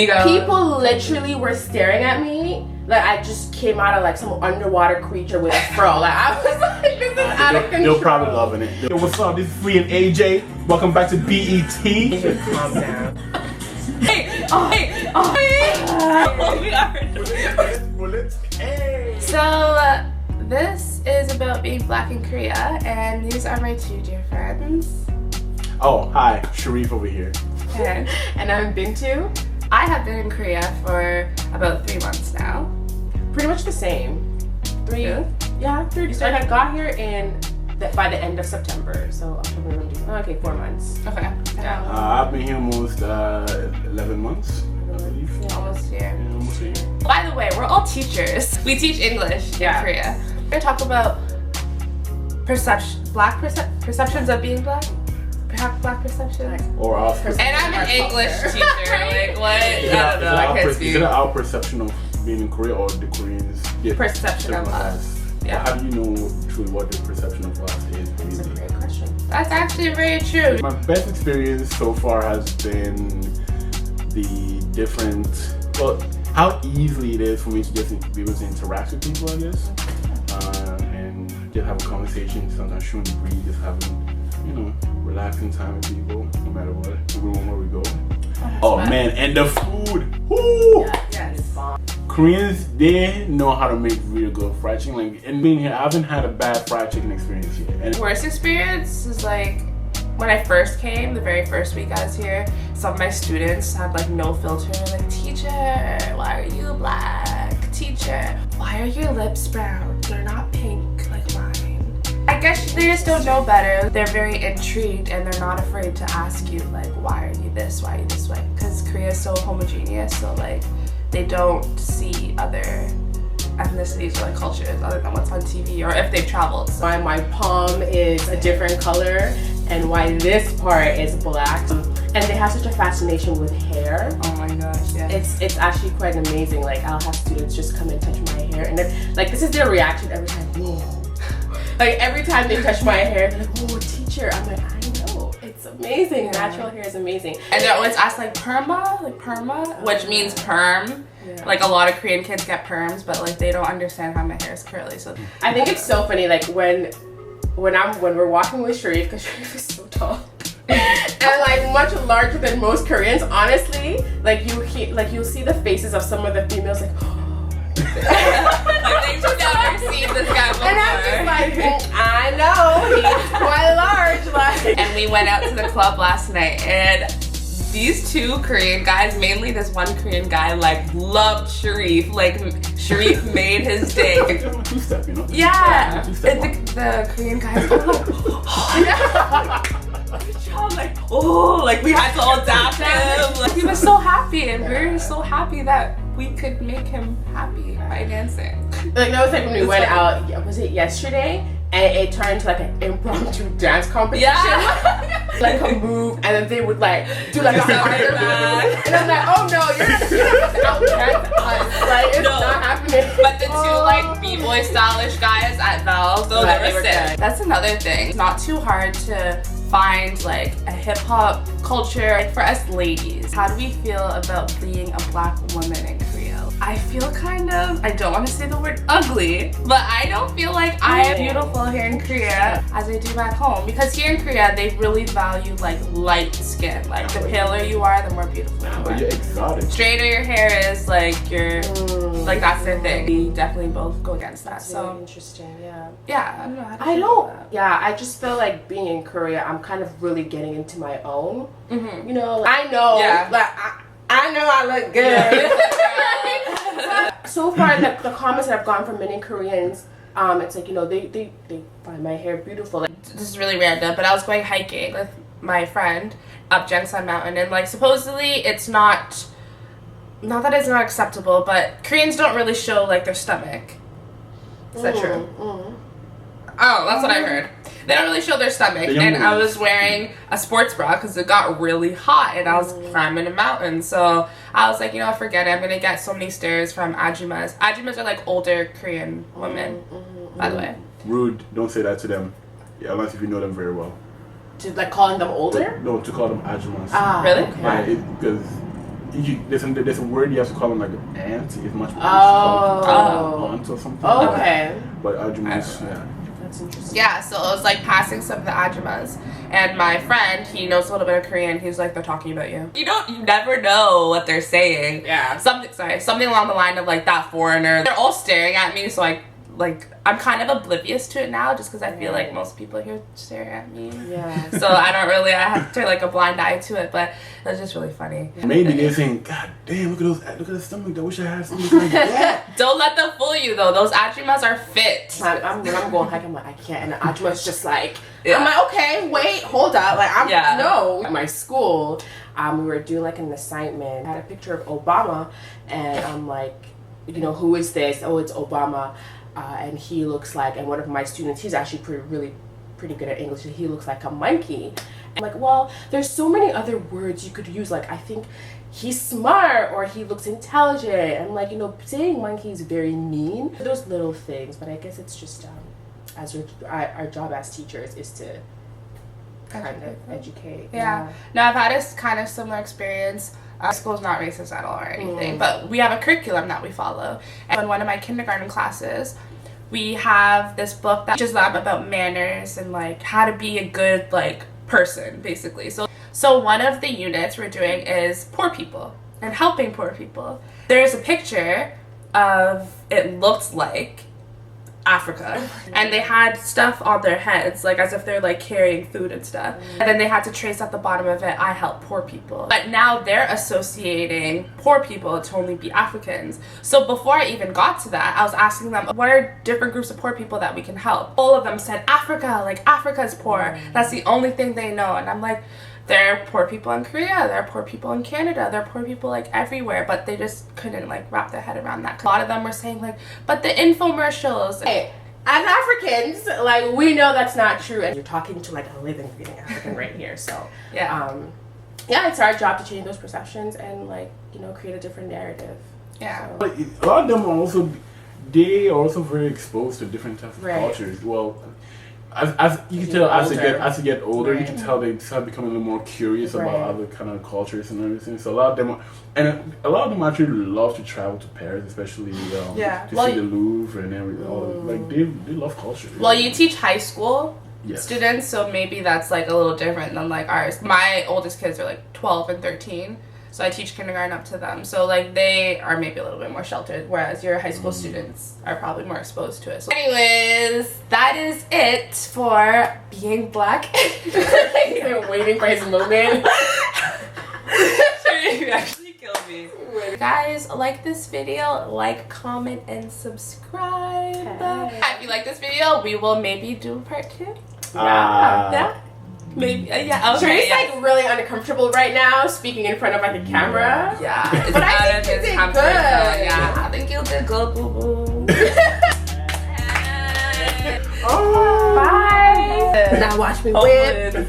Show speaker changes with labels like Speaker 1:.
Speaker 1: People literally were staring at me like I just came out of like some underwater creature with a fro. Like I was like, this is out of control.
Speaker 2: They're probably loving it. Yo, what's up? This is Free and AJ. Welcome back to BET.
Speaker 1: Calm down.
Speaker 3: So this is about being black in Korea, and these are my two dear friends.
Speaker 2: Oh, hi, Sharif over here.
Speaker 1: And I'm Bintu.
Speaker 3: I have been in Korea for about 3 months now.
Speaker 1: Pretty much the same. Three. And I got here by the end of September. So October, November, December. Okay, 4 months.
Speaker 3: Okay. Yeah.
Speaker 2: I've been here almost 11 months, I believe.
Speaker 3: Almost here.
Speaker 2: Yeah, almost a year.
Speaker 3: By the way, we're all teachers. We teach English in Korea. We're gonna talk about perceptions of being black. Black perceptions.
Speaker 2: Or our
Speaker 3: And I'm an English teacher. Like what? I don't know. I can't speak.
Speaker 2: Is it our perception of being in Korea or the Koreans?
Speaker 3: Perception of us. Yeah.
Speaker 2: How do you know truly what the perception of us is?
Speaker 1: That's a great question.
Speaker 3: That's actually very true.
Speaker 2: My best experience so far has been the different, how easy it is for me to just be able to interact with people, I guess, and just have a conversation, sometimes shooting the breeze, just having, relaxing time with people, no matter what, where we go. Oh man, and the food! Woo!
Speaker 1: Yes.
Speaker 2: Koreans, they know how to make really good fried chicken. Like, and being here, I haven't had a bad fried chicken experience yet. And
Speaker 3: worst experience is like when I first came, the very first week I was here, some of my students had like no filter. Like, teacher, why are you black? Teacher, why are your lips brown? They're not pink like mine. I guess they just don't know better. They're very intrigued and they're not afraid to ask you like, why are you this? Why are you this way? Because Korea is so homogeneous, so like they don't see other ethnicities or like cultures other than what's on TV or if they've traveled. So
Speaker 1: Why my palm is a different color and why this part is black. And they have such a fascination with hair.
Speaker 3: oh my gosh, yeah.
Speaker 1: It's actually quite amazing. Like I'll have students just come and touch my hair and they're, like this is their reaction every time. Whoa. Like every time they touch my hair, they're like, oh teacher. I'm like, I know. It's amazing. Natural hair is amazing.
Speaker 3: And they always ask like perma, which means perm.
Speaker 1: Yeah.
Speaker 3: Like a lot of Korean kids get perms, but like they don't understand how my hair is curly. So
Speaker 1: I think it's so funny, like when we're walking with Sharif, because Sharif is so tall and like much larger than most Koreans. Honestly, like you'll see the faces of some of the females like.
Speaker 3: like they've never seen this guy before.
Speaker 1: And I'm just like, I know he's quite large. Like,
Speaker 3: and we went out to the club last night, and these two Korean guys, mainly this one Korean guy, like loved Sharif. Like Sharif made his day.
Speaker 2: Two-step, you know?
Speaker 3: Yeah,
Speaker 2: Two-step
Speaker 3: and the Korean guys were like we had to all dap him. Like, he was so happy, and we were so happy that we could make him happy by dancing.
Speaker 1: Like that was like when we went out. Was it yesterday? And it turned into like an impromptu dance competition.
Speaker 3: Yeah.
Speaker 1: Like a move, and then they would like do like a harder move. And I'm like, oh no, you're not out dance us. Like it's not happening.
Speaker 3: But the two like b-boy stylish guys at Valve, though, they were sick. That's another thing. It's not too hard to find like a hip hop culture. Like for us ladies, how do we feel about being a black woman in Korea? I feel I don't want to say the word ugly, but I don't feel like I am beautiful here in Korea as I do back home. Because here in Korea, they really value like light skin. Like the paler you are, the more beautiful you are.
Speaker 2: You're exotic.
Speaker 3: Straighter your hair is, like you're, like that's their thing. We definitely both go against that.
Speaker 1: That's
Speaker 3: So
Speaker 1: really interesting, yeah.
Speaker 3: yeah, I don't know how to feel about that.
Speaker 1: Yeah, I just feel like being in Korea, I'm kind of really getting into my own.
Speaker 3: Mm-hmm.
Speaker 1: You know, I know,
Speaker 3: Yeah.
Speaker 1: like I know I look good. So far, the comments that I've gotten from many Koreans, it's like, they find my hair beautiful. Like,
Speaker 3: This is really random, but I was going hiking with my friend up Jangsan Mountain, and like supposedly it's not that it's not acceptable, but Koreans don't really show like their stomach. Is that true? Oh, that's what I heard. They don't really show their stomach, and I was wearing a sports bra because it got really hot and I was climbing a mountain. So I was like, forget it. I'm gonna get so many stares from ajumas. Ajumas are like older Korean women, by the way.
Speaker 2: Rude. Don't say that to them. Yeah, unless if you know them very well.
Speaker 1: to like calling them older?
Speaker 2: No, to call them ajumas.
Speaker 1: Ah,
Speaker 3: Really?
Speaker 1: okay.
Speaker 2: Because there's a word you have to call them like an ant. It's much more aunt or something.
Speaker 1: Oh, okay.
Speaker 2: But Ajumas, yeah.
Speaker 1: That's interesting.
Speaker 3: Yeah, so it was like passing some of the ajumas. And my friend, he knows a little bit of Korean. He was like, they're talking about you. You never know what they're saying.
Speaker 1: Yeah.
Speaker 3: Something along the line of like that foreigner. They're all staring at me, so I'm kind of oblivious to it now just because I feel like most people here stare at me.
Speaker 1: Yeah.
Speaker 3: So I have to turn like a blind eye to it, but it was just really funny.
Speaker 2: Maybe they're saying, God damn, look at the stomach. I wish I had something like that.
Speaker 3: Don't let them fool you though. Those ajumas are fit.
Speaker 1: When I'm going hiking, I'm like, I can't. And the Ajuma's just like,
Speaker 3: Yeah.
Speaker 1: I'm like, okay, wait, hold up. Like, no.
Speaker 3: Yeah.
Speaker 1: At my school, we were doing like an assignment. I had a picture of Obama, and I'm like, who is this? Oh, it's Obama. And he looks like, and one of my students, he's actually pretty good at English, and he looks like a monkey. I'm like, well, there's so many other words you could use. Like, I think he's smart, or he looks intelligent. And like, saying monkey is very mean. Those little things, but I guess it's just as our job as teachers is to kind of educate.
Speaker 3: Yeah. No, I've had a kind of similar experience. Our school's not racist at all or anything, but we have a curriculum that we follow. And in one of my kindergarten classes, we have this book that teaches them about manners and like how to be a good like person, basically. So one of the units we're doing is poor people and helping poor people. There's a picture of, it looked like Africa, and they had stuff on their heads like as if they're like carrying food and stuff, and then they had to trace at the bottom of it, I help poor people. But now they're associating poor people to only be Africans. So before I even got to that, I was asking them, what are different groups of poor people that we can help? All of them said Africa, like Africa's poor. That's the only thing they know. And I'm like, there are poor people in Korea, there are poor people in Canada, there are poor people like everywhere, but they just couldn't like wrap their head around that. A lot of them were saying like, but the infomercials.
Speaker 1: Hey, as Africans, like, we know that's not true, and you're talking to like a living, breathing African right here. So
Speaker 3: Yeah.
Speaker 1: It's our job to change those perceptions and like, create a different narrative.
Speaker 3: Yeah.
Speaker 1: So.
Speaker 2: But a lot of them are also very exposed to different types of cultures. Well, as you can tell, as they get older, you can tell they start becoming a little more curious about other kind of cultures and everything. So a lot of them actually love to travel to Paris, especially to see the Louvre and everything. Like they love culture.
Speaker 3: Well, you teach high school
Speaker 2: Yes.
Speaker 3: students, so maybe that's like a little different than like ours. My oldest kids are like 12 and 13. So I teach kindergarten up to them. So like they are maybe a little bit more sheltered, whereas your high school students are probably more exposed to it. So anyways, that is it for being black.
Speaker 1: He's been waiting for his moment.
Speaker 3: You actually killed me. Guys, like this video, like, comment, and subscribe. If you like this video, we will maybe do part 2. Yeah. Maybe, yeah, okay.
Speaker 1: She's like really uncomfortable right now, speaking in front of like a camera.
Speaker 3: Yeah, it's
Speaker 1: but I think you did good.
Speaker 3: Yeah, I think you did good, boo boo.
Speaker 1: Bye. Now watch me whip.